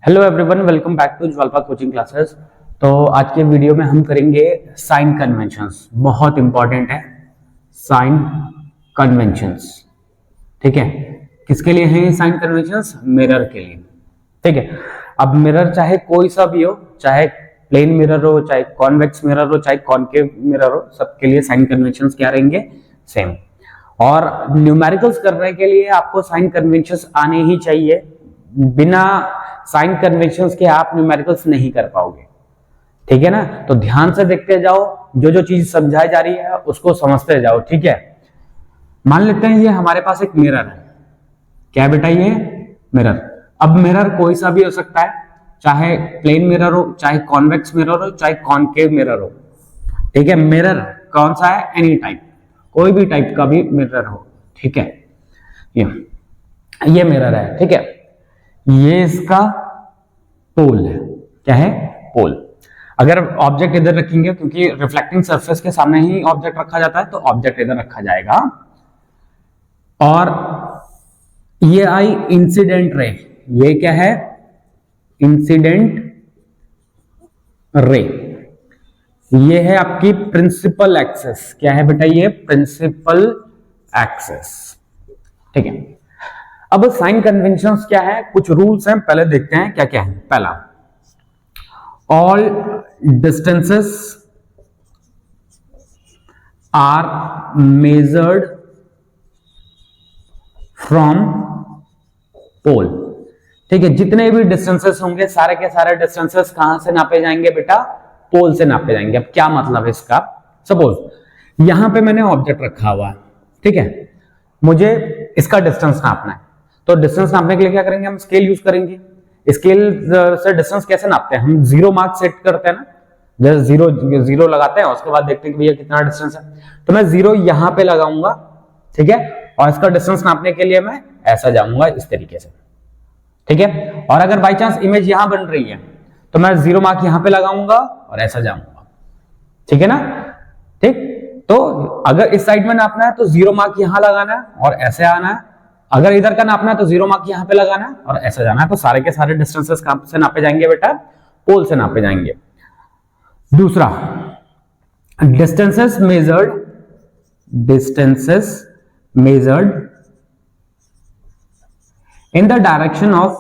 Hello everyone, welcome back to Jwalpa coaching classes. तो आज के वीडियो में हम करेंगे साइन कन्वेंशंस। बहुत इंपॉर्टेंट है साइन कन्वेंशंस। ठीक है, किसके लिए है ये साइन कन्वेंशंस? मिरर के लिए। ठीक है, अब मिरर चाहे कोई सा भी हो, चाहे प्लेन मिरर हो, चाहे कॉन्वेक्स मिरर हो, चाहे कॉनकेव मिरर हो, सबके लिए साइन कन्वेंशंस क्या रहेंगे? सेम। और न्यूमेरिकल्स करने के लिए आपको साइन कन्वेंशंस आने ही चाहिए। बिना साइन कन्वेंशंस के आप न्यूमेरिकल्स नहीं कर पाओगे। ठीक है ना? तो ध्यान से देखते जाओ, जो जो चीज समझाई जा रही है उसको समझते जाओ। ठीक है, मान लेते हैं ये हमारे पास एक मिरर है। क्या है बेटा? ये मिरर। अब मिरर कोई सा भी हो सकता है, चाहे प्लेन मिरर हो, चाहे कॉन्वेक्स मिरर हो, चाहे कॉनकेव मिरर हो। ठीक है, मिरर कौन सा है? एनी टाइप, कोई भी टाइप का भी मिरर हो। ठीक है, ये मिरर है। ठीक है, ये इसका पोल है। क्या है? पोल। अगर ऑब्जेक्ट इधर रखेंगे, क्योंकि रिफ्लेक्टिंग सरफेस के सामने ही ऑब्जेक्ट रखा जाता है, तो ऑब्जेक्ट इधर रखा जाएगा। और ये आई इंसिडेंट रे। ये क्या है? Incident ray. ये है आपकी प्रिंसिपल एक्सेस। क्या है बेटा? ये प्रिंसिपल एक्सेस। ठीक है, अब साइन कन्वेंशंस क्या है? कुछ रूल्स हैं, पहले देखते हैं क्या क्या है। पहला, all distances are measured from pole. ठीक है, जितने भी डिस्टेंसेस होंगे, सारे के सारे डिस्टेंसेस कहां से नापे जाएंगे बेटा? पोल से नापे जाएंगे। अब क्या मतलब है इसका? सपोज यहां पे मैंने ऑब्जेक्ट रखा हुआ है। ठीक है, मुझे इसका डिस्टेंस नापना है। तो डिस्टेंस नापने के लिए क्या करेंगे? हम स्केल यूज करेंगे। स्केल से डिस्टेंस कैसे नापते हैं? हम जीरो मार्क सेट करते हैं ना, जैसे जीरो लगाते हैं, उसके बाद देखते हैं कि भैया कितना डिस्टेंस है। तो मैं जीरो यहां पे लगाऊंगा। ठीक है, और इसका डिस्टेंस नापने के लिए मैं ऐसा जाऊंगा, इस तरीके से। ठीक है, और अगर बाई चांस इमेज यहां बन रही है, तो मैं जीरो मार्क यहां पे लगाऊंगा और ऐसा जाऊंगा। ठीक है ना? ठीक, तो अगर इस साइड में नापना है तो जीरो मार्क यहां लगाना है और ऐसे आना है। अगर इधर का नापना है तो जीरो मार्क यहां पे लगाना है और ऐसा जाना है। तो सारे के सारे डिस्टेंसेस कहां से नापे जाएंगे बेटा? पोल से नापे जाएंगे। दूसरा, distances measured in the direction of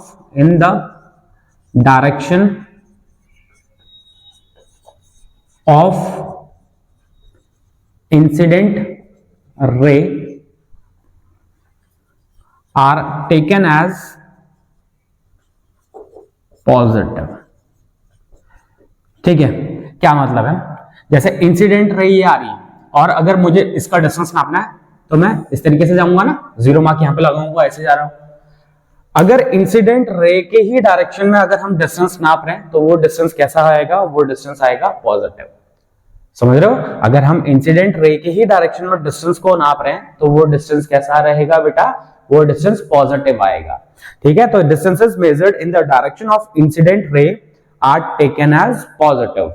incident ray are taken as positive। ठीक है, क्या मतलब है? जैसे इंसिडेंट रे ये आ रही है, और अगर मुझे इसका डिस्टेंस नापना है तो मैं इस तरीके से जाऊंगा ना, जीरो मार्क यहां पे लगाऊंगा, ऐसे जा रहा हूं। अगर इंसिडेंट रे के ही डायरेक्शन में अगर हम डिस्टेंस नाप रहे हैं, तो वो डिस्टेंस कैसा आएगा? वो डिस्टेंस आएगा पॉजिटिव। समझ रहे हो? अगर हम इंसिडेंट रे के ही डायरेक्शन में डिस्टेंस को नाप रहे हैं, तो वो डिस्टेंस कैसा रहेगा बेटा? वो डिस्टेंस पॉजिटिव आएगा। ठीक है, तो distances measured in the direction of incident ray are taken as positive.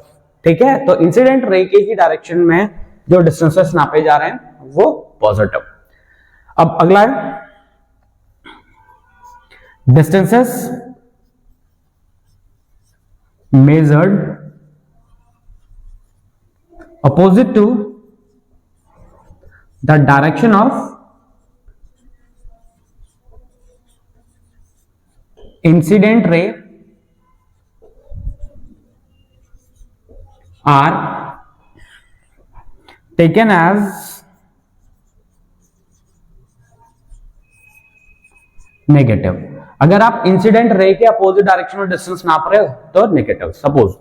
ठीक है, तो इंसिडेंट रे के ही डायरेक्शन में जो डिस्टेंसेस नापे जा रहे हैं वो पॉजिटिव। अब अगला है distances measured opposite to the direction of incident ray are taken as negative। अगर आप इंसिडेंट रे के अपोजिट डायरेक्शन में डिस्टेंस नाप रहे हो तो नेगेटिव। सपोज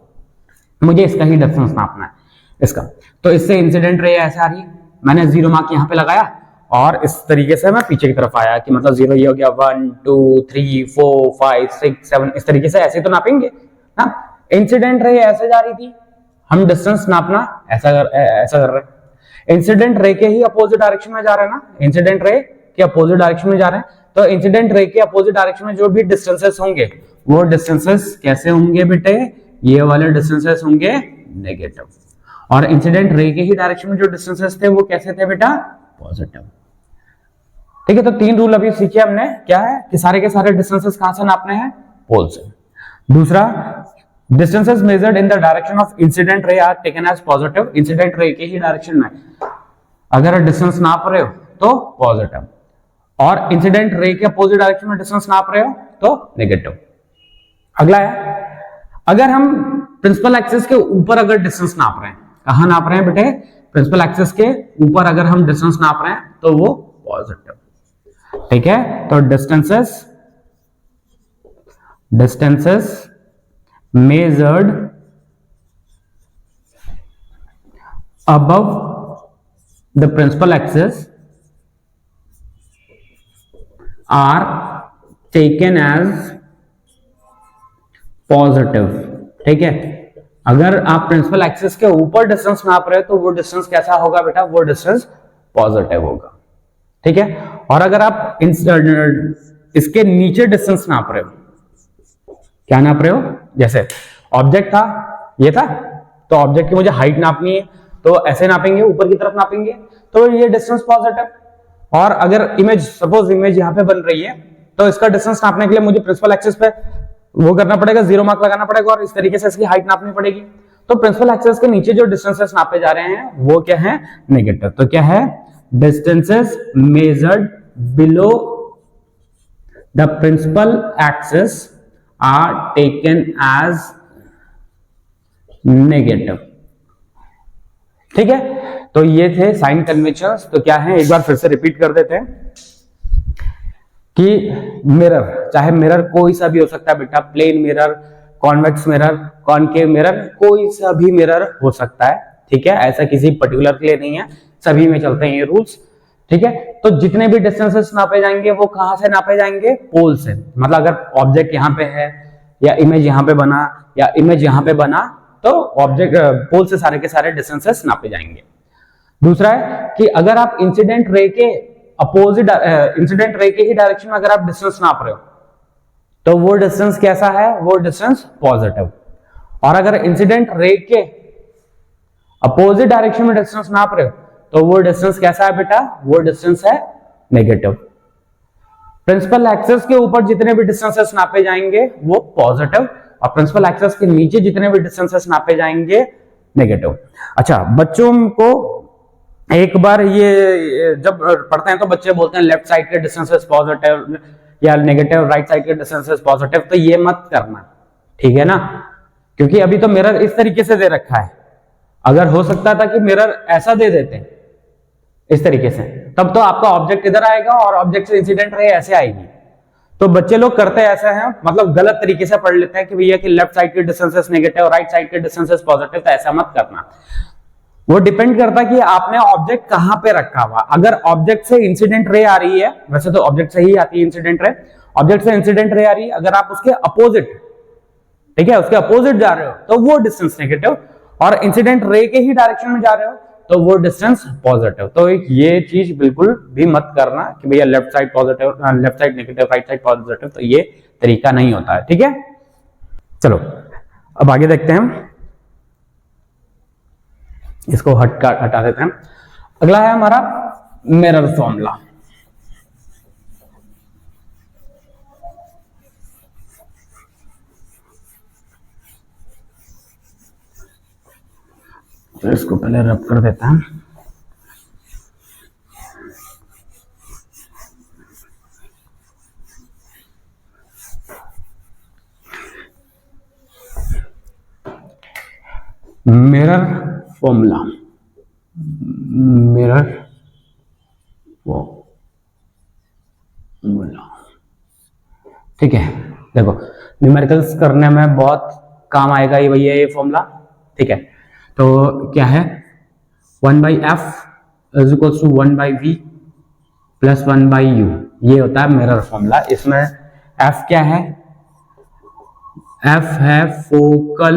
मुझे इसका ही डिस्टेंस नापना है, इसका, तो इससे इंसिडेंट रे ऐसे आ रही है, मैंने जीरो मार्क यहां पे लगाया और इस तरीके से मैं पीछे की तरफ आया कि मतलब जीरो ये हो गया, 1 2 3 4 5 6 7, इस तरीके से ऐसे तो नापेंगे ना। इंसिडेंट रे ऐसे जा रही थी, हम डिस्टेंस नापना ऐसा कर रहे हैं। इंसिडेंट रे के ही अपोजिट डायरेक्शन में जा रहे हैं ना, इंसिडेंट रे के अपोजिट डायरेक्शन में जा रहे हैं, तो इंसिडेंट रे के अपोजिट डायरेक्शन में जो भी डिस्टेंसेस होंगे, वो डिस्टेंसेस कैसे होंगे बेटे? ये वाले डिस्टेंसेस होंगे नेगेटिव। और इंसिडेंट रे के ही डायरेक्शन में जो डिस्टेंसेस थे वो कैसे थे बेटा? पॉजिटिव। ठीक है, तो तीन रूल अभी सीखे हमने। क्या है कि सारे के सारे डिस्टेंसेस कहां से नापने हैं? पोल से। दूसरा, distances measured in the direction of incident ray are taken as positive. Incident ray के ही डायरेक्शन में अगर डिस्टेंस नाप रहे हो तो पॉजिटिव, और इंसिडेंट रे के अपोजिट डायरेक्शन में डिस्टेंस नाप रहे हो तो नेगेटिव। अगला है, अगर हम प्रिंसिपल एक्सिस के ऊपर अगर डिस्टेंस नाप रहे हैं, कहां नाप रहे हैं बेटे, प्रिंसिपल एक्सिस के ऊपर अगर हम डिस्टेंस नाप रहे हैं तो वो पॉजिटिव। ठीक है, तो distances measured above the principal axis are taken as positive. ठीक है, अगर आप प्रिंसिपल एक्सिस के ऊपर डिस्टेंस नाप रहे हो तो वो डिस्टेंस कैसा होगा बेटा, वो डिस्टेंस पॉजिटिव होगा। ठीक है, और अगर आप इसके नीचे डिस्टेंस नाप रहे हो, क्या नाप रहे हो, जैसे ऑब्जेक्ट था, ये था, तो ऑब्जेक्ट की मुझे हाइट नापनी है तो ऐसे नापेंगे, ऊपर की तरफ नापेंगे तो ये डिस्टेंस पॉजिटिव। और अगर इमेज, सपोज इमेज यहां पे बन रही है तो इसका डिस्टेंस नापने के लिए मुझे प्रिंसिपल एक्सिस पे वो करना पड़ेगा, 0 मार्क लगाना पड़ेगा और इस तरीके से इसकी हाइट नापनी पड़ेगी। तो प्रिंसिपल एक्सिस के नीचे जो डिस्टेंसेस नापे जा रहे हैं वो क्या है, नेगेटिव। तो क्या है, distances measured below the principal axis are taken as negative. ठीक है, तो ये थे साइन कन्वेंशंस। तो क्या है, एक बार फिर से रिपीट कर देते हैं कि मिरर, चाहे मिरर कोई सा भी हो सकता है बेटा, plane mirror, convex mirror, concave mirror, कोई सा भी मिरर हो सकता है। ठीक है, ऐसा किसी पर्टिकुलर के लिए नहीं है, सभी में चलते हैं ये रूल्स। ठीक है, तो जितने भी डिस्टेंसेस नापे जाएंगे वो कहां से नापे जाएंगे, पोल से। मतलब अगर ऑब्जेक्ट यहां पे है या इमेज यहां पे बना या इमेज यहां पे बना तो ऑब्जेक्ट पोल से सारे के सारे डिस्टेंसेस नापे जाएंगे। दूसरा है कि अगर आप इंसिडेंट रे के अपोजिट, इंसिडेंट रे के ही डायरेक्शन में अगर आप डिस्टेंस नाप रहे हो तो वो डिस्टेंस कैसा है, वो डिस्टेंस पॉजिटिव। और अगर इंसिडेंट रे के अपोजिट डायरेक्शन में डिस्टेंस नाप रहे हो तो वो डिस्टेंस कैसा है बेटा, वो डिस्टेंस है नेगेटिव। प्रिंसिपल एक्सिस के ऊपर जितने भी डिस्टेंसेस नापे जाएंगे वो पॉजिटिव, और प्रिंसिपल एक्सिस के नीचे जितने भी डिस्टेंसेस नापे जाएंगे नेगेटिव। अच्छा, बच्चों को एक बार ये जब पढ़ते हैं तो बच्चे बोलते हैं लेफ्ट साइड के डिस्टेंसेस पॉजिटिव या नेगेटिव, राइट साइड के डिस्टेंसेस पॉजिटिव, तो ये मत करना। ठीक है ना, क्योंकि अभी तो मिरर इस तरीके से दे रखा है, अगर हो सकता था कि मिरर ऐसा दे देते इस तरीके से, तब तो आपका ऑब्जेक्ट इधर आएगा और ऑब्जेक्ट से इंसिडेंट रे ऐसे आएगी। तो बच्चे लोग करते ऐसे हैं, मतलब गलत तरीके से पढ़ लेते हैं कि भैया कि लेफ्ट साइड के डिस्टेंसेस नेगेटिव, राइट साइड के डिस्टेंसेस पॉजिटिव, तो ऐसा मत करना। वो डिपेंड करता है कि आपने ऑब्जेक्ट कहां पे रखा हुआ। अगर ऑब्जेक्ट से इंसिडेंट रे आ रही है, वैसे तो ऑब्जेक्ट से ही आती है इंसिडेंट रे, ऑब्जेक्ट से इंसिडेंट रे आ रही है, अगर आप उसके अपोजिट, ठीक है, उसके अपोजिट जा रहे हो तो वो डिस्टेंस नेगेटिव, और इंसिडेंट रे के ही डायरेक्शन में जा रहे हो तो वो डिस्टेंस पॉजिटिव। तो ये चीज बिल्कुल भी मत करना कि भैया left side positive, left side negative, right side positive, तो ये तरीका नहीं होता है। ठीक है, चलो अब आगे देखते हैं, इसको हटा देते हैं। अगला है हमारा मिरर फॉर्मूला। तो इसको पहले रब कर देते हैं। मिरर फॉर्मूला, मिरर फॉर्मूला, ठीक है। देखो न्यूमेरिकल्स करने में बहुत काम आएगा ये भैया ये फॉर्मूला। ठीक है, तो क्या है, 1/f is equal to 1/v plus 1/u, ये होता है मिरर फॉर्मूला। इसमें f क्या है, f है फोकल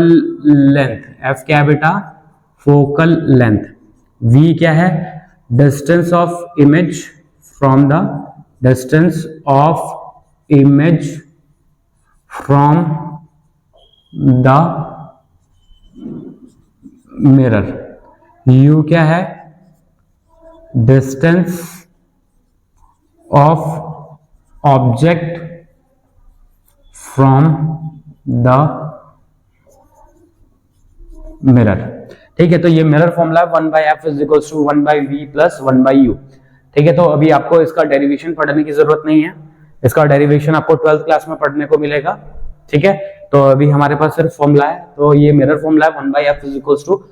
लेंथ, f क्या है बेटा, फोकल लेंथ। v क्या है, distance of image from the, distance of image from the mirror. u क्या है, distance of object from the mirror. ठीक है, तो ये mirror formula 1/f is equals to 1/v plus 1/u। ठीक है, तो अभी आपको इसका डेरिवेशन पढ़ने की जरूरत नहीं है, इसका डेरिवेशन आपको 12th क्लास में पढ़ने को मिलेगा। ठीक है, तो अभी हमारे पास सिर्फ फॉर्मूला है, तो ये मिरर फॉर्मूला है 1/f is equals to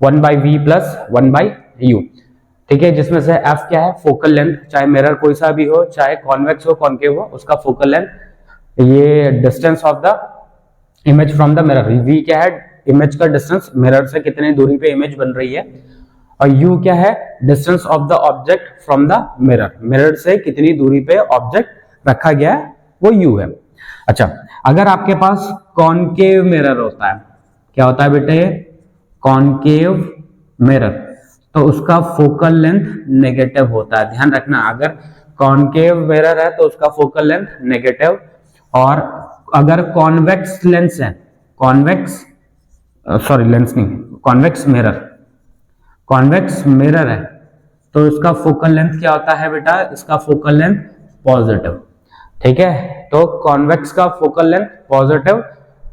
1/v plus 1/u। ठीक है, जिसमें से f क्या है, फोकल लेंथ, चाहे मिरर कोई सा भी हो, चाहे कॉन्वेक्स हो कॉन्केव हो, उसका फोकल लेंथ, ये distance of the image from the mirror, v क्या है, इमेज का डिस्टेंस, मिरर से कितने दूरी पे इमेज बन रही है, और u क्या है, distance of the object from the mirror, mirror से कितनी दूरी पे ऑब्जेक्ट रखा गया है, वो u है। अच्छा, अगर आपके पास कॉन्केव मिरर होता है, क्या होता है बेटे, कॉन्केव मिरर, तो उसका फोकल लेंथ नेगेटिव होता है, ध्यान रखना। अगर कॉन्केव मिरर है तो उसका फोकल लेंथ नेगेटिव, और अगर कॉन्वेक्स लेंस है, कॉन्वेक्स लेंस नहीं, कॉन्वेक्स मिरर है, तो इसका फोकल लेंथ क्या होता है बेटा, इसका फोकल लेंथ पॉजिटिव। ठीक है, तो कॉन्वेक्स का फोकल लेंथ पॉजिटिव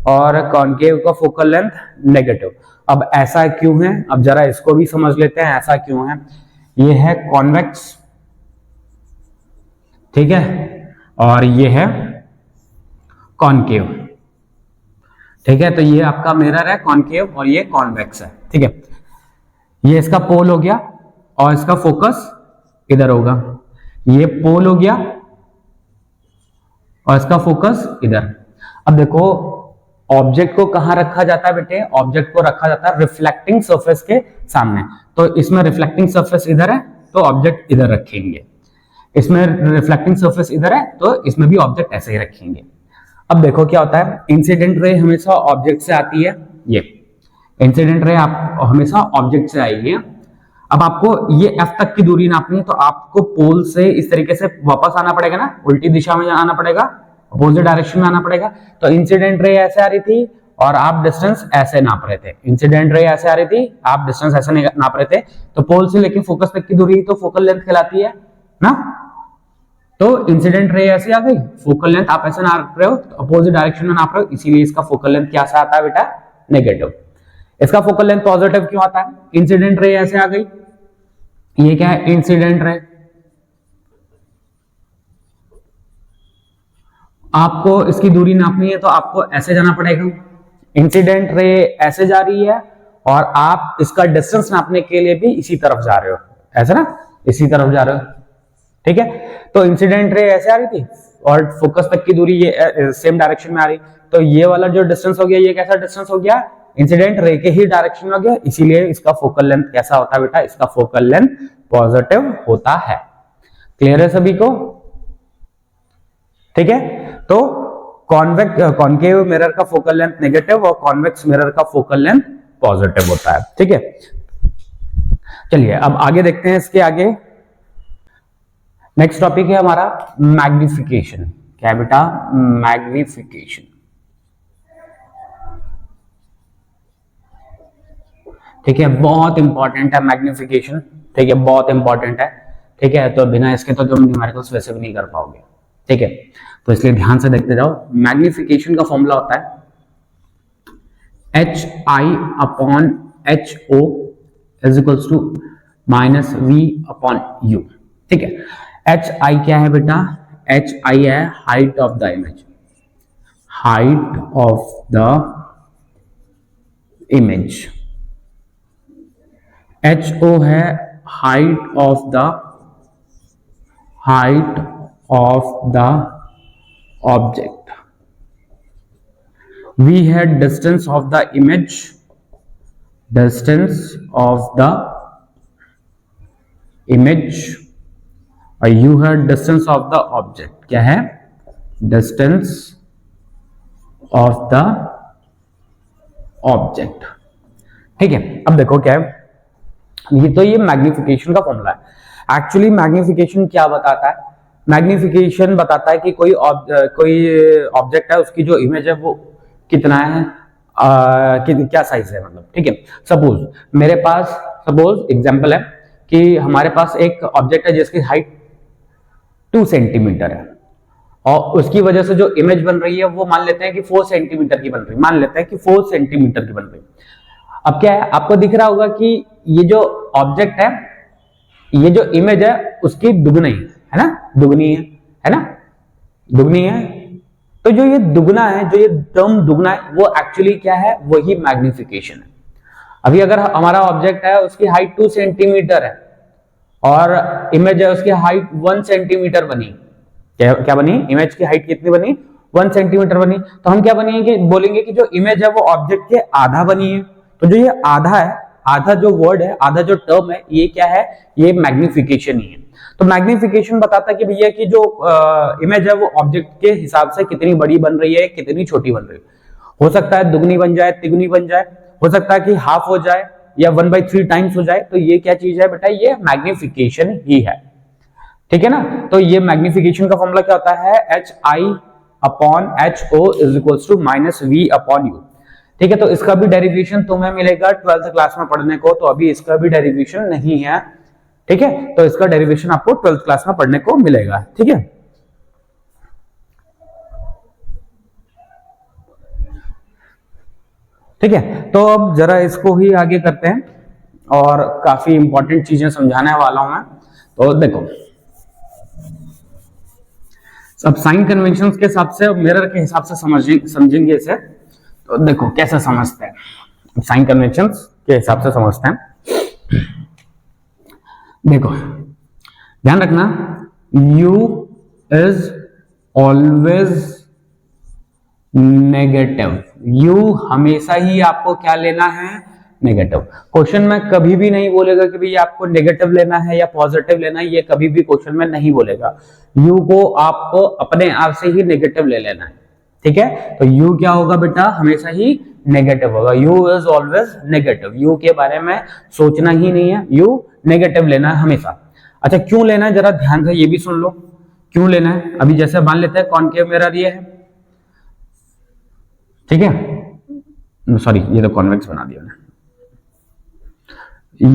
और कॉन्केव का फोकल लेंथ नेगेटिव। अब ऐसा क्यों है, अब जरा इसको भी समझ लेते हैं, ऐसा क्यों है। ये है कॉन्वेक्स, ठीक है, और ये है कॉन्केव। ठीक है, तो ये आपका मिरर है कॉन्केव और ये कॉन्वेक्स है। ठीक है, ये इसका पोल हो गया और इसका फोकस इधर होगा, ये पोल हो गया और इसका फोकस इधर। अब देखो, ऑब्जेक्ट को कहां रखा जाता है बेटे, ऑब्जेक्ट को रखा जाता है रिफ्लेक्टिंग सरफेस के सामने, तो इसमें रिफ्लेक्टिंग सरफेस इधर है तो ऑब्जेक्ट इधर रखेंगे, इसमें रिफ्लेक्टिंग सरफेस इधर है तो इसमें भी ऑब्जेक्ट ऐसे ही रखेंगे। अब देखो क्या होता है, इंसिडेंट रे हमेशा ऑब्जेक्ट से आती है, ये इंसिडेंट रे आप हमेशा ऑब्जेक्ट से आएगी। अब आपको ये f तक की दूरी नापनी है, तो आपको पोल से इस तरीके से वापस आना पड़ेगा ना, उल्टी दिशा में आना पड़ेगा, अपोजिट डायरेक्शन में आना पड़ेगा। तो इंसिडेंट रे ऐसे आ रही थी और आप डिस्टेंस ऐसे नाप रहे थे, इंसिडेंट रे ऐसे आ रही थी, आप डिस्टेंस ऐसे नाप रहे थे, तो पोल से लेके फोकस तक की दूरी तो फोकल लेंथ कहलाती है ना। तो इंसिडेंट रे ऐसे आ गई, फोकल लेंथ आप ऐसे नाप रहे हो, तो अपोजिट डायरेक्शन में नाप रहे हो, इसीलिए इसका फोकल लेंथ क्या सा आता है बेटा, नेगेटिव। इसका फोकल लेंथ पॉजिटिव क्यों आता है, इंसिडेंट रे ऐसे आ गई, ये क्या है, इंसिडेंट रे, आपको इसकी दूरी नापनी है तो आपको ऐसे जाना पड़ेगा, इंसिडेंट रे ऐसे जा रही है और आप इसका डिस्टेंस नापने के लिए भी इसी तरफ जा रहे हो, ऐसे ना, इसी तरफ जा रहे हो। ठीक है, तो इंसिडेंट रे ऐसे आ रही थी और फोकस तक की दूरी ये सेम डायरेक्शन में आ रही, तो ये वाला जो डिस्टेंस हो गया, ये कैसा डिस्टेंस हो गया, इंसिडेंट रे के ही डायरेक्शन में हो गया, इसीलिए इसका फोकल लेंथ कैसा होता है बेटा, इसका फोकल लेंथ पॉजिटिव होता है। क्लियर है सभी को। ठीक है, तो कॉन्केव मिरर का फोकल लेंथ नेगेटिव और कॉन्वेक्स मिरर का फोकल लेंथ पॉजिटिव होता है। ठीक है, चलिए अब आगे देखते हैं, इसके आगे नेक्स्ट टॉपिक है हमारा मैग्निफिकेशन। क्या है बेटा, मैग्निफिकेशन। ठीक है, बहुत इंपॉर्टेंट है मैग्निफिकेशन। ठीक है, बहुत इंपॉर्टेंट है। ठीक है, तो बिना इसके तो तुम न्यूमेरिकल्स वैसे भी नहीं कर पाओगे। ठीक है, तो इसलिए ध्यान से देखते जाओ। मैग्निफिकेशन का फॉर्मूला होता है HI/HO is equals to -V/U। ठीक है, HI क्या है बेटा, HI है height of the image, height of the image. HO है height of the object. V है distance of the image, distance of the image, और U है डिस्टेंस ऑफ द ऑब्जेक्ट। क्या है, डिस्टेंस ऑफ द ऑब्जेक्ट। ठीक है, अब देखो क्या है, ये मैग्निफिकेशन का फॉर्मूला है। एक्चुअली मैग्निफिकेशन क्या बताता है, मैग्निफिकेशन बताता है कि कोई ऑब्जेक्ट है, उसकी जो इमेज है वो कितना है, क्या साइज है, मतलब। ठीक है, सपोज मेरे पास, सपोज एग्जांपल है कि हमारे पास एक ऑब्जेक्ट है जिसकी हाइट 2 सेंटीमीटर है और उसकी वजह से जो इमेज बन रही है वो मान लेते हैं कि 4 सेंटीमीटर की बन रही है, मान लेते हैं कि 4 सेंटीमीटर की बन रही है। अब क्या है, आपको दिख रहा होगा कि ये जो ऑब्जेक्ट है, ये जो इमेज है उसकी दुगनी है ना, दुगनी है ना, दुगनी है। तो जो ये दुगना है, जो ये टर्म दुगना है, वो एक्चुअली क्या है, वही मैग्निफिकेशन है। अभी अगर हमारा ऑब्जेक्ट है उसकी हाइट 2 सेंटीमीटर है और इमेज है उसकी हाइट 1 सेंटीमीटर बनी, क्या बनी, इमेज की हाइट कितनी बनी, 1 सेंटीमीटर बनी, तो हम क्या बनेंगे, बोलेंगे कि जो इमेज है वो ऑब्जेक्ट के आधा बनी है। तो जो ये आधा है, आधा जो वर्ड है, आधा जो टर्म है, ये क्या है, ये मैग्निफिकेशन ही है। तो मैग्निफिकेशन बताता है कि भैया कि जो इमेज है वो ऑब्जेक्ट के हिसाब से कितनी बड़ी बन रही है, कितनी छोटी बन रही है। हो सकता है दुगनी बन जाए, तिगुनी बन जाए, हो सकता है कि हाफ हो जाए या 1/3 टाइम्स हो जाए। तो ये क्या चीज है बेटा, ये मैग्निफिकेशन ही है, ठीक है ना। तो ये मैग्निफिकेशन का फॉर्मूला क्या होता है, HI/HO = -V/U, ठीक है। तो इसका भी डेरिवेशन तुम्हें मिलेगा 12th क्लास में पढ़ने को, तो अभी इसका भी डेरिवेशन नहीं है, ठीक है। तो इसका डेरिवेशन आपको 12th क्लास में पढ़ने को मिलेगा, ठीक है। ठीक है, तो अब जरा इसको ही आगे करते हैं और काफी इंपॉर्टेंट चीजें समझाने वाला हूं मैं। तो देखो, अब साइन कन्वेंशन के हिसाब से, मिरर के हिसाब से समझेंगे इसे। तो देखो कैसे समझते हैं, साइन कन्वेंशन के हिसाब से समझते हैं। देखो ध्यान रखना, U is always negative. U हमेशा ही आपको क्या लेना है, नेगेटिव। क्वेश्चन में कभी भी नहीं बोलेगा कि भैया आपको नेगेटिव लेना है या पॉजिटिव लेना है, ये कभी भी क्वेश्चन में नहीं बोलेगा। U को आपको अपने आप से ही नेगेटिव ले लेना है, ठीक है। तो U क्या होगा बेटा, हमेशा ही नेगेटिव होगा। U is always negative, U के बारे में सोचना ही नहीं है, U नेगेटिव लेना है हमेशा। अच्छा क्यों लेना है, जरा ध्यान से ये भी सुन लो, क्यों लेना है। अभी जैसे मान लेते हैं कॉनकेव मिरर ये है, ठीक है, सॉरी ये तो कॉन्वेक्स बना दिया मैंने,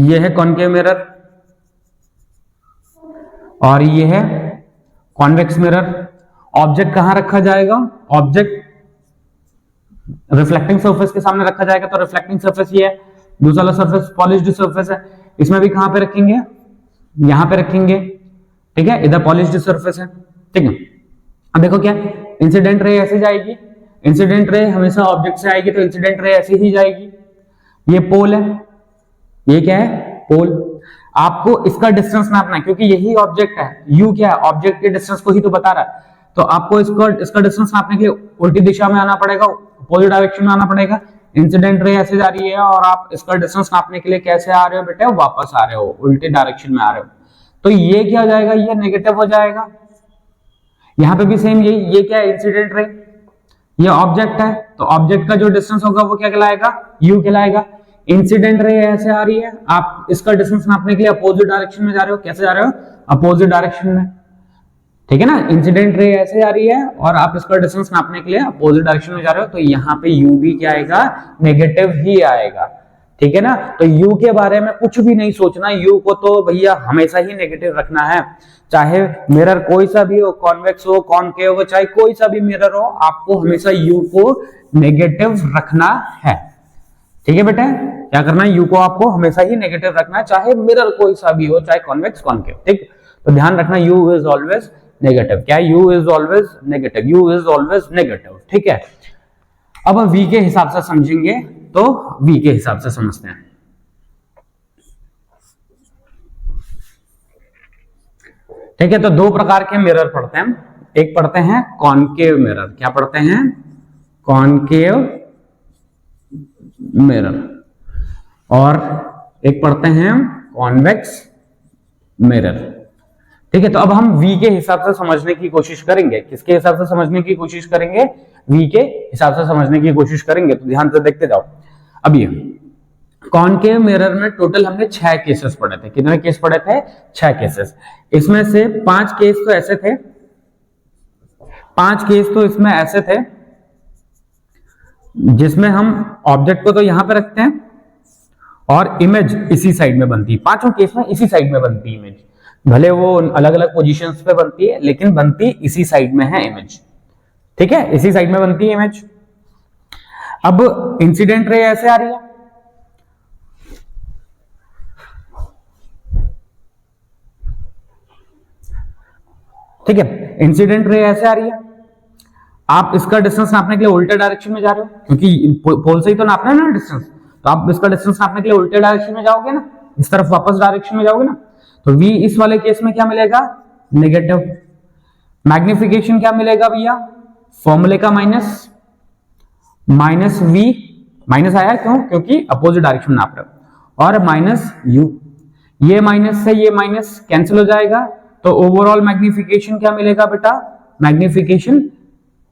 ये है कॉनकेव मिरर और ये है कॉन्वेक्स मिरर। ऑब्जेक्ट कहां रखा जाएगा, ऑब्जेक्ट रिफ्लेक्टिंग सरफेस के सामने रखा जाएगा। तो रिफ्लेक्टिंग सरफेस ये है, दूसरा सरफेस पॉलिश्ड सरफेस है, इसमें भी कहां पे रखेंगे, यहां पे रखेंगे, ठीक है। इधर पॉलिश्ड सरफेस है, ठीक है। अब देखो क्या, इंसिडेंट रे ऐसे जाएगी, इंसिडेंट रे हमेशा ऑब्जेक्ट से आएगी, तो इंसिडेंट रे ऐसे ही जाएगी। ये पोल है, ये क्या है, पोल। आपको इसका डिस्टेंस नापना है क्योंकि यही ऑब्जेक्ट है, U क्या है, ऑब्जेक्ट के डिस्टेंस को ही तो बता रहा है। तो आपको इसका डिस्टेंस नापने के लिए उल्टी दिशा में आना पड़ेगा, अपोजिट डायरेक्शन में आना पड़ेगा। इंसिडेंट रे ऐसे जा रही है और आप इसका डिस्टेंस नापने के लिए कैसे आ रहे हो बेटे, वापस आ रहे हो, उल्टी डायरेक्शन में आ रहे हो। तो ये क्या हो जाएगा, ये नेगेटिव हो जाएगा। यहां पे भी सेम ये क्या है, इंसिडेंट रे, ये ऑब्जेक्ट है, तो ऑब्जेक्ट का जो डिस्टेंस होगा वो क्या कहलाएगा, U कहलाएगा। इंसिडेंट रे ऐसे आ रही है, आप इसका डिस्टेंस नापने के लिए अपोजिट डायरेक्शन में जा रहे हो, कैसे जा रहे हो, अपोजिट डायरेक्शन में, ठीक है ना। इंसिडेंट रे ऐसे आ रही है और आप इसका डिस्टेंस नापने के लिए अपोजिट डायरेक्शन में जा रहे हो, तो यहाँ पे U भी क्या आएगा, नेगेटिव ही आएगा, ठीक है ना। तो U के बारे में कुछ भी नहीं सोचना, U को तो भैया हमेशा ही नेगेटिव रखना है। चाहे मिरर कोई सा भी हो, कॉन्वेक्स हो, कॉनकेव हो, चाहे कोई सा भी मिरर हो, आपको हमेशा U को नेगेटिव रखना है, ठीक है बेटा। क्या करना है, U को आपको हमेशा ही नेगेटिव रखना है, चाहे मिरर कोई सा भी हो, चाहे कॉन्वेक्स कॉनकेव, ठीक। तो ध्यान रखना, U इज ऑलवेज नेगेटिव। क्या, U is always negative, U is always negative, ठीक है। अब V के हिसाब से समझेंगे, तो V के हिसाब से समझते हैं। ठीक है, तो दो प्रकार के मिरर पढ़ते हैं, एक पढ़ते हैं कॉनकेव मिरर। क्या पढ़ते हैं, कॉनकेव मिरर, और एक पढ़ते हैं कॉन्वेक्स मिरर, ठीक है। तो अब हम V के हिसाब से समझने की कोशिश करेंगे। किसके हिसाब से समझने की कोशिश करेंगे, V के हिसाब से समझने की कोशिश करेंगे। तो ध्यान से देखते जाओ। अब ये कॉनकेव मिरर में टोटल हमने 6 केसेस पढ़े थे। कितने केस पढ़े थे, 6 केसेस। इसमें से 5 केस तो ऐसे थे, 5 केस तो इसमें ऐसे थे जिसमें हम ऑब्जेक्ट को तो यहां पे रखते हैं और इमेज इसी साइड में बनती है। 5 केस में इसी साइड में बनती है इमेज। भले वो अलग अलग पोजीशंस पे बनती है लेकिन बनती इसी साइड में है इमेज, ठीक है, इसी साइड में बनती है इमेज। अब इंसिडेंट रे ऐसे आ रही है, ठीक है, इंसिडेंट रे ऐसे आ रही है। आप इसका डिस्टेंस नापने के लिए उल्टे डायरेक्शन में जा रहे हो, क्योंकि पोल से ही तो नापना है ना डिस्टेंस, तो आप इसका डिस्टेंस नापने के लिए उल्टे डायरेक्शन में जाओगे ना, इस तरफ वापस डायरेक्शन में जाओगे ना, तो v इस वाले केस में क्या मिलेगा, नेगेटिव। मैग्निफिकेशन क्या मिलेगा भैया, फॉर्मूले का माइनस, माइनस v, माइनस आया क्यों, क्योंकि अपोजिट डायरेक्शन में नाप रहे हो, और माइनस u, ये माइनस से ये माइनस कैंसिल हो जाएगा, तो ओवरऑल मैग्निफिकेशन क्या मिलेगा बेटा, मैग्निफिकेशन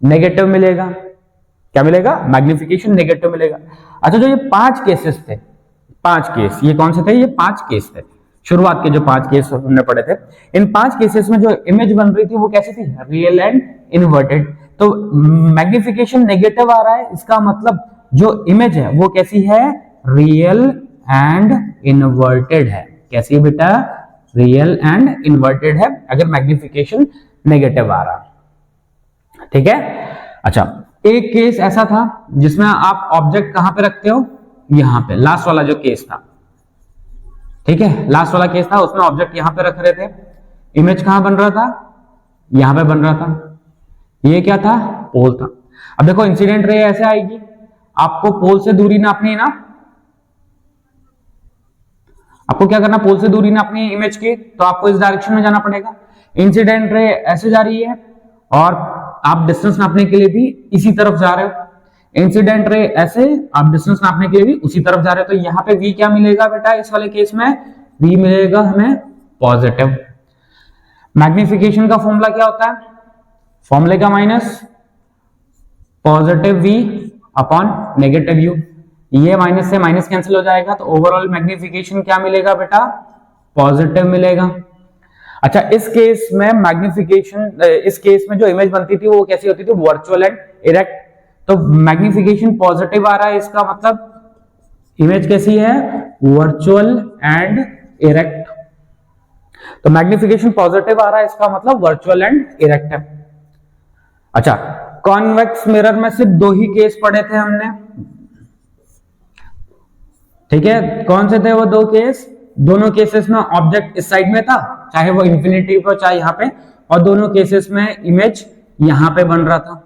नेगेटिव मिलेगा। क्या मिलेगा, मैग्निफिकेशन नेगेटिव मिलेगा। अच्छा, जो ये 5 केसेस थे, 5 केस, ये कौन से थे, ये 5 केस थे, शुरुआत के जो 5 केस हमने पढ़े थे, इन 5 केसेस में जो इमेज बन रही थी वो कैसी थी, रियल एंड इन्वर्टेड। तो मैग्निफिकेशन नेगेटिव आ रहा है, इसका मतलब जो इमेज है वो कैसी है, रियल एंड इन्वर्टेड है। कैसी है बेटा, रियल एंड इन्वर्टेड है, अगर मैग्निफिकेशन नेगेटिव आ रहा, ठीक है। अच्छा, एक केस ऐसा था जिसमें आप ऑब्जेक्ट कहां पे रखते हो, यहां पे, लास्ट वाला जो केस था, ठीक है, लास्ट वाला केस था, उसमें ऑब्जेक्ट यहां पे रख रहे थे, इमेज कहां बन रहा था, यहां पे बन रहा था, ये क्या था, पोल था। अब देखो इंसिडेंट रे ऐसे आएगी, आपको पोल से दूरी नापनी है ना, आपको क्या करना, पोल से दूरी नापनी है इमेज की, तो आपको इस डायरेक्शन में जाना पड़ेगा। इंसिडेंट रे ऐसे जा रही है और आप डिस्टेंस नापने के लिए भी इसी तरफ जा रहे हो, इंसिडेंट रे ऐसे, आप डिस्टेंस नापने के लिए भी उसी तरफ जा रहे हो, तो यहाँ पे v क्या मिलेगा बेटा, इस वाले केस में v मिलेगा हमें पॉजिटिव। मैग्निफिकेशन का फॉर्मूला क्या होता है, फॉर्मूले का minus, positive v upon negative u, ये माइनस से माइनस कैंसिल हो जाएगा, तो ओवरऑल मैग्निफिकेशन क्या मिलेगा बेटा, पॉजिटिव मिलेगा। अच्छा, इस केस में मैग्निफिकेशन, इस केस में जो इमेज बनती थी वो कैसी होती थी, वर्चुअल एंड इरेक्ट, तो मैग्निफिकेशन पॉजिटिव आ रहा है, इसका मतलब इमेज कैसी है, वर्चुअल एंड इरेक्ट। तो मैग्निफिकेशन पॉजिटिव आ रहा है, इसका मतलब वर्चुअल एंड इरेक्ट है। अच्छा, कॉन्वेक्स मिरर में सिर्फ 2 ही केस पढ़े थे हमने, ठीक है, कौन से थे वो 2 केस, दोनों केसेस में ऑब्जेक्ट इस साइड में था, चाहे वो इंफिनिटी पे चाहे यहाँ पे, और दोनों केसेस में इमेज यहाँ पे बन रहा था।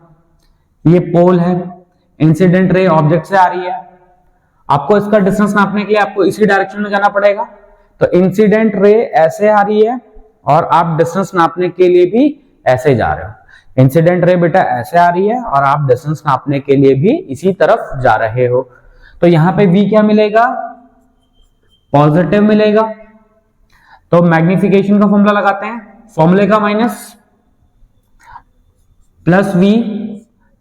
ये पोल है, इंसिडेंट रे ऑब्जेक्ट से आ रही है, आपको इसका डिस्टेंस नापने के लिए आपको इसी डायरेक्शन में जाना पड़ेगा, तो इंसिडेंट रे ऐसे आ रही है और आप डिस्टेंस नापने के लिए भी ऐसे जा रहे हो। इंसिडेंट रे बेटा ऐसे आ रही है और आप डिस्टेंस नापने के लिए भी इसी तरफ जा रहे हो, तो यहां पे v क्या मिलेगा, पॉजिटिव मिलेगा। तो मैग्निफिकेशन का फॉर्मूला लगाते हैं, फॉर्मूले का minus, plus v,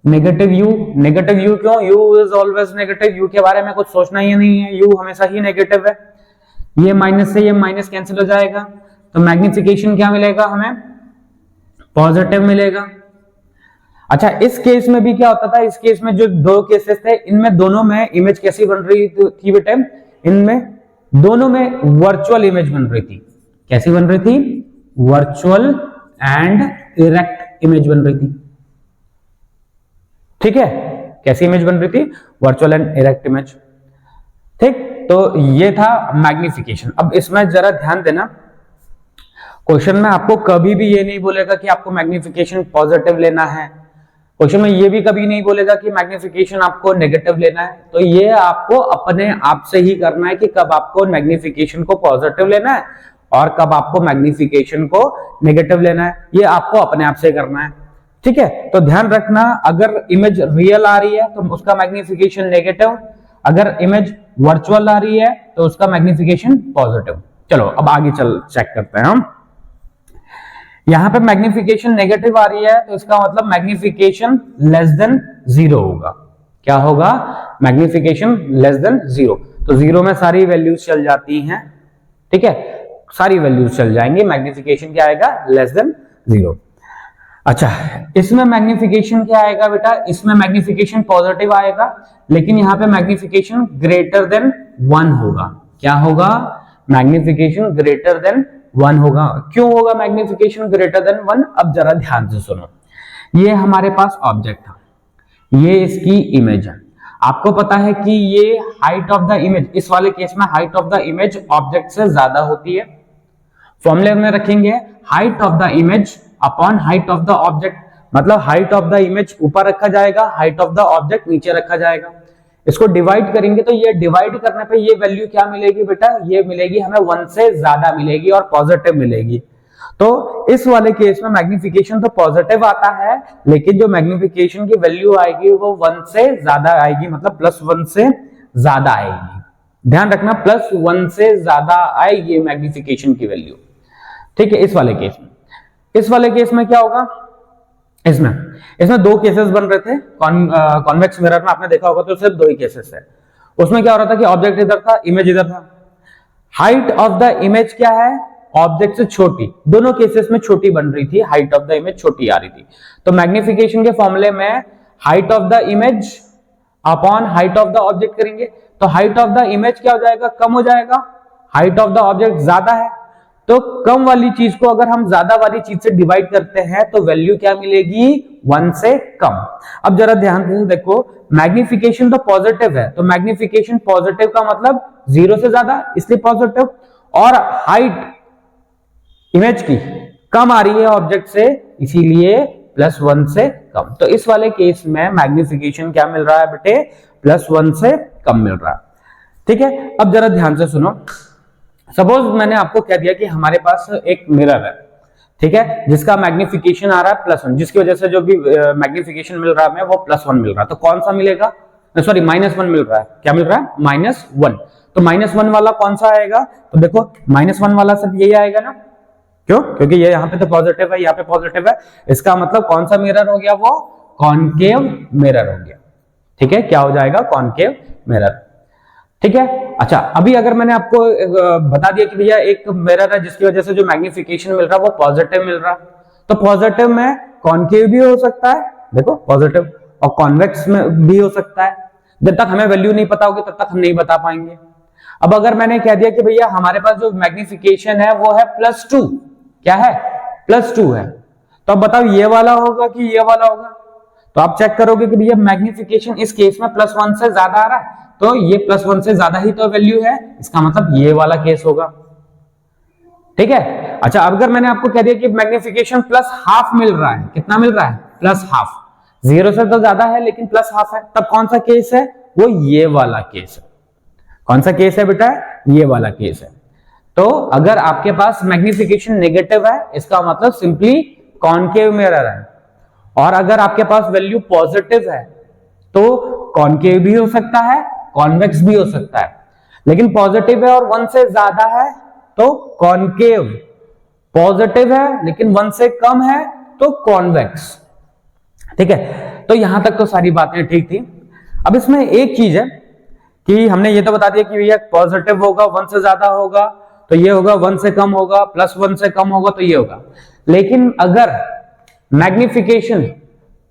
negative u, negative u क्यों, u is always negative, u के बारे में कुछ सोचना ही नहीं है, u हमेशा ही नेगेटिव है, ये माइनस से ये माइनस कैंसिल हो जाएगा, तो मैग्निफिकेशन क्या मिलेगा हमें, पॉजिटिव मिलेगा। अच्छा, इस केस में भी क्या होता था, इस केस में जो 2 केसेस थे, इनमें दोनों में इमेज कैसी बन रही थी बेटे, इनमें दोनों में वर्चुअल इमेज बन रही थी। कैसी बन रही थी, वर्चुअल एंड इरेक्ट इमेज बन रही थी, ठीक है, कैसी इमेज बन रही थी, वर्चुअल एंड इरेक्ट इमेज, ठीक। तो ये था मैग्निफिकेशन। अब इसमें जरा ध्यान देना, क्वेश्चन में आपको कभी भी ये नहीं बोलेगा कि आपको मैग्निफिकेशन पॉजिटिव लेना है, क्वेश्चन में ये भी कभी नहीं बोलेगा कि मैग्निफिकेशन आपको नेगेटिव लेना है, तो ये आपको अपने आप से ही करना है कि कब आपको मैग्निफिकेशन को पॉजिटिव लेना है और कब आपको मैग्निफिकेशन को नेगेटिव लेना है, ये आपको अपने आप से करना है, ठीक है। तो ध्यान रखना, अगर इमेज रियल आ रही है तो उसका मैग्निफिकेशन नेगेटिव, अगर इमेज वर्चुअल आ रही है तो उसका मैग्निफिकेशन पॉजिटिव। चलो अब आगे चेक करते हैं हम। यहां पे मैग्निफिकेशन नेगेटिव आ रही है तो इसका मतलब मैग्निफिकेशन लेस देन 0 होगा। क्या होगा, मैग्निफिकेशन लेस देन 0, तो 0 में सारी वैल्यूज चल जाती हैं, ठीक है, सारी वैल्यूज चल जाएंगी, मैग्निफिकेशन क्या आएगा, लेस देन 0। अच्छा, इसमें मैग्निफिकेशन क्या आएगा बेटा, इसमें मैग्निफिकेशन पॉजिटिव आएगा, लेकिन यहाँ पे मैग्निफिकेशन ग्रेटर देन 1 होगा। क्या होगा, मैग्निफिकेशन ग्रेटर देन 1 होगा। क्यों होगा मैग्निफिकेशन ग्रेटर देन 1? अब जरा ध्यान से सुनो, ये हमारे पास ऑब्जेक्ट था, ये इसकी इमेज है। आपको पता है कि ये हाइट ऑफ द इमेज, इस वाले केस में height of the image object से ज्यादा होती है। फॉर्मूले में रखेंगे height of the image upon height of the object, मतलब हाइट ऑफ द इमेज ऊपर रखा जाएगा, हाइट ऑफ द ऑब्जेक्ट नीचे रखा जाएगा। इसको डिवाइड करेंगे तो ये डिवाइड करने पे ये वैल्यू क्या मिलेगी बेटा? ये मिलेगी हमें 1 से ज्यादा मिलेगी और पॉजिटिव मिलेगी। तो इस वाले केस में मैग्निफिकेशन तो पॉजिटिव आता है, लेकिन जो मैग्निफिकेशन की वैल्यू आएगी वो 1 से ज्यादा आएगी, मतलब +1 से ज्यादा आएगी। ध्यान रखना, +1 से ज्यादा आएगी मैग्निफिकेशन की वैल्यू। ठीक है, इस वाले केस में। इस वाले केस में क्या होगा? इसमें दो केसेस बन रहे थे। कॉन्वेक्स मिरर में आपने देखा होगा तो सिर्फ दो ही केसेस है। उसमें क्या हो रहा था कि ऑब्जेक्ट इधर था, इमेज इधर था। हाइट ऑफ द इमेज क्या है? ऑब्जेक्ट से छोटी। दोनों केसेस में छोटी बन रही थी, हाइट ऑफ द इमेज छोटी आ रही थी। तो मैग्निफिकेशन के फॉर्मूले में height of the image upon height of the object करेंगे, तो हाइट ऑफ द इमेज क्या हो जाएगा? कम हो जाएगा। हाइट ऑफ द ऑब्जेक्ट ज्यादा है, तो कम वाली चीज को अगर हम ज्यादा वाली चीज से डिवाइड करते हैं तो वैल्यू क्या मिलेगी? 1 से कम। अब जरा ध्यान से देखो, मैग्निफिकेशन तो पॉजिटिव है, तो मैग्निफिकेशन पॉजिटिव का मतलब 0 से ज्यादा, इसलिए पॉजिटिव। और हाइट इमेज की कम आ रही है ऑब्जेक्ट से, इसीलिए +1 से कम। तो इस वाले केस में मैग्निफिकेशन क्या मिल रहा है बेटे? +1 से कम मिल रहा है। ठीक है, अब जरा ध्यान से सुनो। सपोज मैंने आपको कह दिया कि हमारे पास एक मिरर है, ठीक है, जिसका मैग्निफिकेशन आ रहा है +1, जिसकी वजह से जो भी मैग्निफिकेशन मिल रहा है हमें वो +1 मिल रहा है। तो कौन सा मिलेगा? सॉरी, -1 मिल रहा है। क्या मिल रहा है? -1। तो -1 वाला कौन सा आएगा? तो देखो -1 वाला सिर्फ यही आएगा ना। क्यों? क्योंकि ये यहाँ पे तो पॉजिटिव है, यहाँ पे पॉजिटिव है। इसका मतलब कौन सा मिरर हो गया? वो कॉनकेव मिरर हो गया। ठीक है, क्या हो जाएगा? Concave mirror. ठीक है, अच्छा, अभी अगर मैंने आपको बता दिया कि भैया एक मिरर है जिसकी वजह से जो मैग्निफिकेशन मिल रहा है वो पॉजिटिव मिल रहा है, तो पॉजिटिव में कॉनकेव भी हो सकता है, देखो पॉजिटिव, और कॉन्वेक्स में भी हो सकता है। जब तक हमें वैल्यू नहीं पता होगी तब तक हम नहीं बता पाएंगे। अब अगर मैंने कह दिया कि भैया हमारे पास जो मैग्निफिकेशन है वो है +2, क्या है? +2 है, तो अब बताओ ये वाला होगा कि ये वाला होगा? तो आप चेक करोगे कि भैया मैग्निफिकेशन इस केस में +1 से ज्यादा आ रहा है, तो ये +1 से ज्यादा ही तो वैल्यू है, इसका मतलब ये वाला केस होगा। ठीक है, अच्छा, अब अगर मैंने आपको कह दिया कि मैग्निफिकेशन +½ मिल रहा है, कितना मिल रहा है? +½ 0 से तो ज्यादा है लेकिन +½ है, तब कौन सा केस है? वो ये वाला केस है। कौन सा केस है बेटा? ये वाला केस है। तो अगर आपके पास मैग्निफिकेशन नेगेटिव है, इसका मतलब सिंपली कॉनकेव मिरर है। और अगर आपके पास वैल्यू पॉजिटिव है तो कॉनकेव भी हो सकता है, कॉन्वेक्स भी हो सकता है। लेकिन पॉजिटिव है और 1 से ज्यादा है तो कॉनकेव, पॉजिटिव है लेकिन 1 से कम है तो कॉन्वेक्स। ठीक है, तो यहां तक तो सारी बातें ठीक थी। अब इसमें एक चीज है कि हमने ये तो बता दिया कि भैया पॉजिटिव होगा 1 से ज्यादा होगा तो ये होगा, 1 से कम होगा, +1 से कम होगा तो ये होगा। लेकिन अगर मैग्निफिकेशन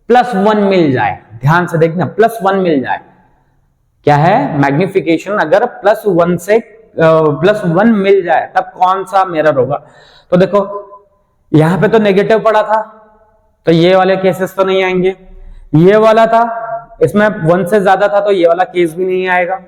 +1 मिल जाए, ध्यान से देखना, +1 मिल जाए, क्या है? मैग्निफिकेशन अगर +1 मिल जाए तब कौन सा मिरर होगा? तो देखो यहां पे तो नेगेटिव पड़ा था तो ये वाले केसेस तो नहीं आएंगे। ये वाला था, इसमें 1 से ज्यादा था तो ये वाला केस भी नहीं आएगा।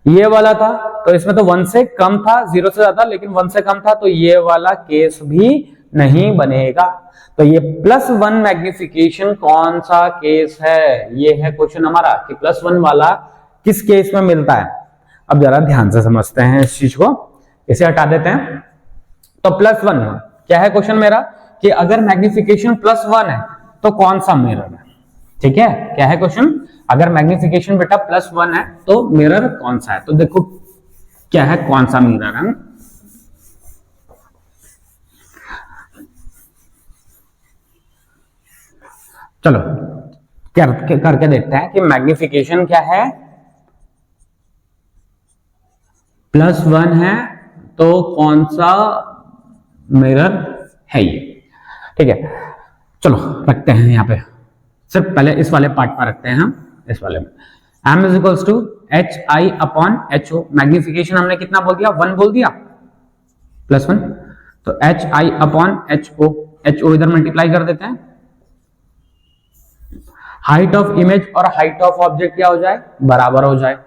ये वाला था तो इसमें तो 1 से कम था, 0 से ज्यादा लेकिन 1 से कम था, तो ये वाला केस भी नहीं बनेगा। तो ये +1 मैग्निफिकेशन कौन सा केस है? ये है क्वेश्चन हमारा कि +1 वाला किस केस में मिलता है। अब जरा ध्यान से समझते हैं इस चीज को, इसे हटा देते हैं। तो +1 क्या है क्वेश्चन मेरा कि अगर मैग्निफिकेशन +1 है तो कौन सा मिरर है? ठीक है, क्या है क्वेश्चन? अगर मैग्निफिकेशन बेटा +1 है तो मिरर कौन सा है? तो देखो क्या है, कौन सा मिरर है। चलो करके देखते हैं कि मैग्निफिकेशन क्या है। +1 है तो कौन सा मिरर है ये? ठीक है, चलो रखते हैं यहाँ पे, सिर्फ पहले इस वाले पार्ट पर रखते हैं हम। इस वाले में m = HI/HO, मैग्निफिकेशन हमने कितना बोल दिया? 1 बोल दिया, +1। तो H I upon H O इधर मल्टीप्लाई कर देते हैं। हाइट ऑफ इमेज और हाइट ऑफ ऑब्जेक्ट क्या हो जाए, बराबर हो जाए।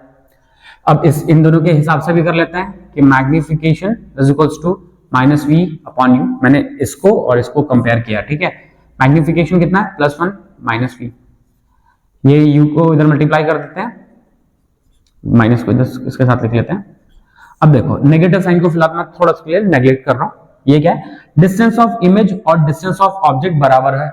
अब इन दोनों के हिसाब से भी कर लेते हैं कि magnification is equals to minus V upon U. मैंने इसको और इसको कंपेयर किया, ठीक है। मैग्निफिकेशन कितना है, +1 माइनस वी। ये यू को इधर मल्टीप्लाई कर देते हैं, माइनस को इधर इसके साथ लिख लेते हैं। अब देखो नेगेटिव साइन को फिलहाल मैं थोड़ा सा क्लियर नेगलेक्ट कर रहा हूं। ये क्या है, डिस्टेंस ऑफ इमेज और डिस्टेंस ऑफ ऑब्जेक्ट बराबर है।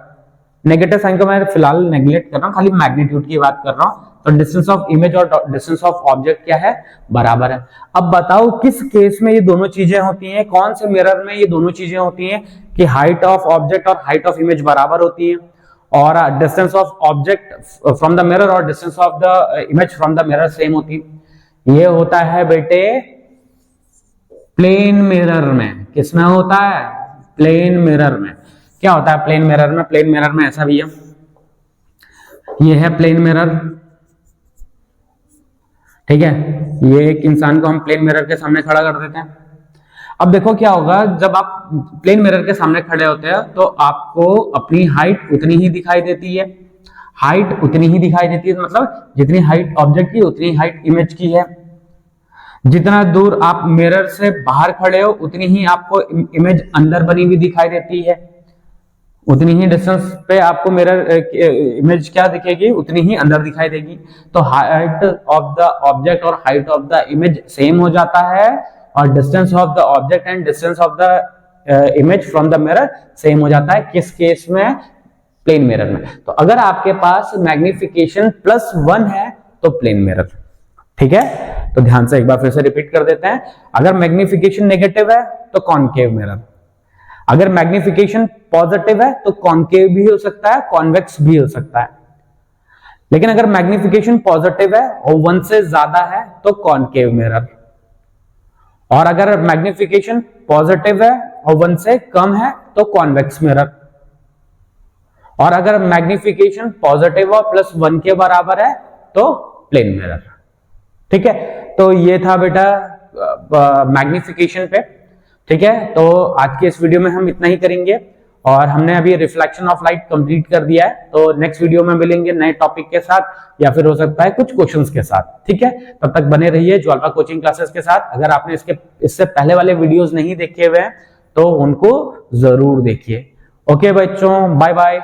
नेगेटिव साइन को मैं फिलहाल नेगलेक्ट कर रहा हूं, खाली मैग्नीट्यूड की बात कर रहा हूं। तो डिस्टेंस ऑफ इमेज और डिस्टेंस ऑफ ऑब्जेक्ट क्या है, बराबर है। अब बताओ किस केस में ये दोनों चीजें होती हैं, कौन से मिरर में ये दोनों चीजें होती हैं कि हाइट ऑफ ऑब्जेक्ट और हाइट ऑफ इमेज बराबर होती है, और distance of object from the mirror और distance of the image from the mirror same होती है। ये होता है बेटे प्लेन मिरर में। किसमें होता है, प्लेन मिरर में। क्या होता है प्लेन मिरर में, प्लेन मिरर में ऐसा भी है, ये है प्लेन मिरर, ठीक है। ये एक इंसान को हम प्लेन मिरर के सामने खड़ा कर देते हैं। अब देखो क्या होगा, जब आप प्लेन मिरर के सामने खड़े होते हैं तो आपको अपनी हाइट उतनी ही दिखाई देती है। हाइट उतनी ही दिखाई देती है मतलब जितनी हाइट ऑब्जेक्ट की उतनी हाइट इमेज की है। जितना दूर आप मिरर से बाहर खड़े हो उतनी ही आपको इमेज अंदर बनी हुई दिखाई देती है। उतनी ही डिस्टेंस पे आपको मिरर इमेज क्या दिखेगी, उतनी ही अंदर दिखाई देगी। तो हाइट ऑफ द ऑब्जेक्ट और height of the image same हो जाता है, और distance of the object and distance of the image from the mirror same हो जाता है। किस केस में, प्लेन मिरर में। तो अगर आपके पास मैग्निफिकेशन +1 है तो प्लेन मिरर, ठीक है। तो ध्यान से एक बार फिर से रिपीट कर देते हैं। अगर मैग्निफिकेशन नेगेटिव है तो कॉनकेव मिरर, अगर मैग्निफिकेशन पॉजिटिव है तो कॉनकेव भी हो सकता है, कॉन्वेक्स भी हो सकता है। लेकिन अगर मैग्निफिकेशन पॉजिटिव है और 1 से ज्यादा है तो कॉनकेव मिरर, और अगर मैग्निफिकेशन पॉजिटिव है और 1 से कम है तो कॉन्वेक्स मिरर, और अगर मैग्निफिकेशन पॉजिटिव और +1 के बराबर है तो प्लेन मिरर, ठीक है। तो ये था बेटा मैग्निफिकेशन पे, ठीक है। तो आज के इस वीडियो में हम इतना ही करेंगे, और हमने अभी रिफ्लेक्शन ऑफ लाइट कंप्लीट कर दिया है। तो नेक्स्ट वीडियो में मिलेंगे नए टॉपिक के साथ, या फिर हो सकता है कुछ क्वेश्चंस के साथ, ठीक है। तब तक बने रहिए ज्वाल्पा कोचिंग क्लासेस के साथ। अगर आपने इससे पहले वाले वीडियोस नहीं देखे हुए हैं तो उनको जरूर देखिए। ओके बच्चों, बाय बाय।